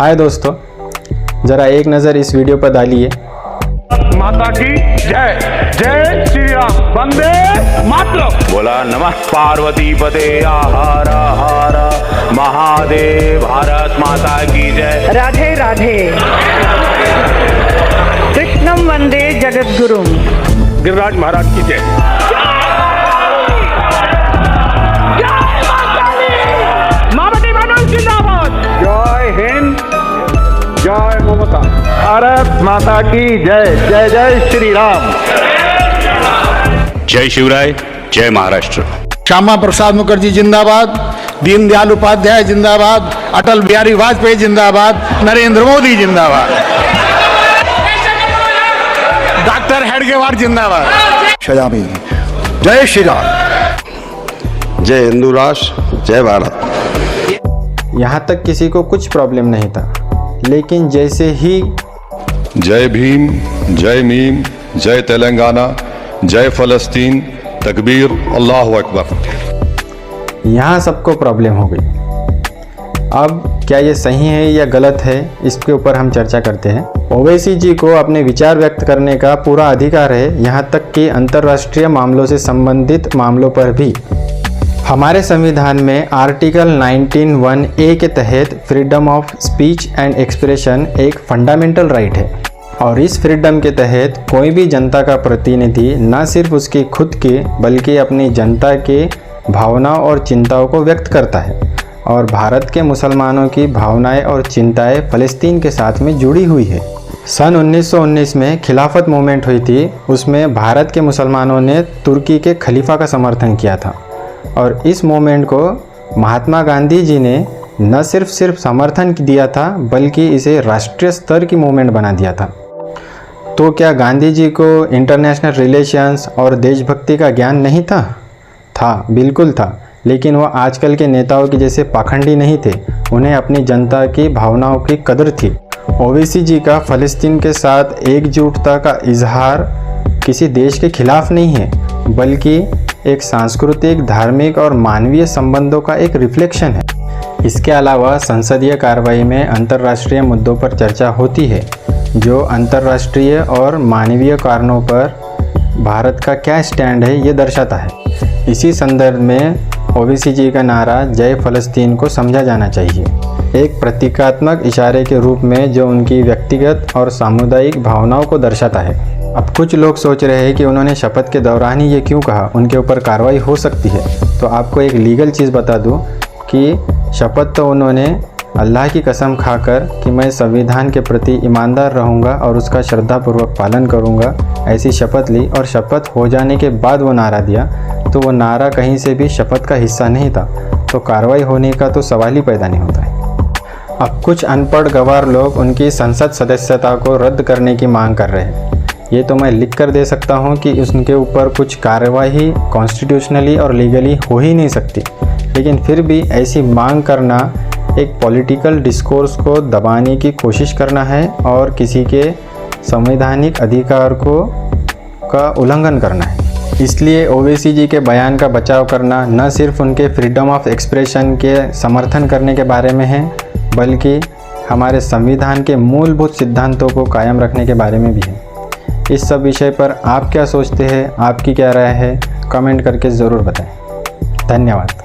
हाय दोस्तों, ज़रा एक नज़र इस वीडियो पर डालिए। माता की जय, जय श्री राम, वंदे मातरम। बोला नमः पार्वती पते हर हर महादेव, भारत माता की जय। राधे राधे। कृष्णम वंदे जगद्गुरुम। गिरिराज महाराज की जय। जय हिंद, जय ममता। भारत माता की जय, जय जय श्री राम। जय शिवराय, जय महाराष्ट्र। श्यामा प्रसाद मुखर्जी जिंदाबाद, दीनदयाल उपाध्याय जिंदाबाद, अटल बिहारी वाजपेयी जिंदाबाद, नरेंद्र मोदी जिंदाबाद, डॉक्टर हेडगेवार जिंदाबाद। शयामी, जय श्री राम, जय हिंदू राष्ट्र, जय भारत। यहाँ तक किसी को कुछ प्रॉब्लम नहीं था, लेकिन जैसे ही जय भीम, जय मीम, जय तेलंगाना, जय फलस्तीन, तकबीर, अल्लाहु अकबर, यहाँ सबको प्रॉब्लम हो गई। अब क्या ये सही है या गलत है, इसके ऊपर हम चर्चा करते हैं। ओवैसी जी को अपने विचार व्यक्त करने का पूरा अधिकार है, यहाँ तक कि अंतर्राष्ट्रीय मामलों से संबंधित मामलों पर भी। हमारे संविधान में आर्टिकल 19(1)(a) के तहत freedom of speech and expression एक फंडामेंटल राइट है, और इस फ्रीडम के तहत कोई भी जनता का प्रतिनिधि न सिर्फ उसकी खुद के बल्कि अपनी जनता के भावनाओं और चिंताओं को व्यक्त करता है। और भारत के मुसलमानों की भावनाएं और चिंताएं फ़लस्तीन के साथ में जुड़ी हुई है। सन 1919 में खिलाफत मूवमेंट हुई थी, उसमें भारत के मुसलमानों ने तुर्की के खलीफा का समर्थन किया था, और इस मूवमेंट को महात्मा गांधी जी ने न सिर्फ समर्थन दिया था बल्कि इसे राष्ट्रीय स्तर की मूवमेंट बना दिया था। तो क्या गांधी जी को इंटरनेशनल रिलेशंस और देशभक्ति का ज्ञान नहीं था? था, बिल्कुल था, लेकिन वो आजकल के नेताओं की जैसे पाखंडी नहीं थे। उन्हें अपनी जनता की भावनाओं की कदर थी। ओवैसी जी का फ़लस्तीन के साथ एकजुटता का इजहार किसी देश के खिलाफ नहीं है, बल्कि एक सांस्कृतिक, धार्मिक और मानवीय संबंधों का एक रिफ्लेक्शन है। इसके अलावा संसदीय कार्रवाई में अंतर्राष्ट्रीय मुद्दों पर चर्चा होती है, जो अंतर्राष्ट्रीय और मानवीय कारणों पर भारत का क्या स्टैंड है ये दर्शाता है। इसी संदर्भ में ओवैसी जी का नारा जय फ़लस्तीन को समझा जाना चाहिए, एक प्रतीकात्मक इशारे के रूप में जो उनकी व्यक्तिगत और सामुदायिक भावनाओं को दर्शाता है। अब कुछ लोग सोच रहे हैं कि उन्होंने शपथ के दौरान ही ये क्यों कहा, उनके ऊपर कार्रवाई हो सकती है। तो आपको एक लीगल चीज़ बता दूं कि शपथ तो उन्होंने अल्लाह की कसम खाकर कि मैं संविधान के प्रति ईमानदार रहूँगा और उसका श्रद्धापूर्वक पालन करूँगा, ऐसी शपथ ली, और शपथ हो जाने के बाद वो नारा दिया, तो वो नारा कहीं से भी शपथ का हिस्सा नहीं था, तो कार्रवाई होने का तो सवाल ही पैदा नहीं होता है। अब कुछ अनपढ़ गवार लोग उनकी संसद सदस्यता को रद्द करने की मांग कर रहे हैं। ये तो मैं लिख कर दे सकता हूँ कि उनके ऊपर कुछ कार्रवाई कॉन्स्टिट्यूशनली और लीगली हो ही नहीं सकती, लेकिन फिर भी ऐसी मांग करना एक पॉलिटिकल डिस्कोर्स को दबाने की कोशिश करना है और किसी के संवैधानिक अधिकार का उल्लंघन करना है। इसलिए ओवैसी जी के बयान का बचाव करना न सिर्फ उनके फ्रीडम ऑफ एक्सप्रेशन के समर्थन करने के बारे में है, बल्कि हमारे संविधान के मूलभूत सिद्धांतों को कायम रखने के बारे में भी है। इस सब विषय पर आप क्या सोचते हैं, आपकी क्या राय है, कमेंट करके ज़रूर बताएं। धन्यवाद।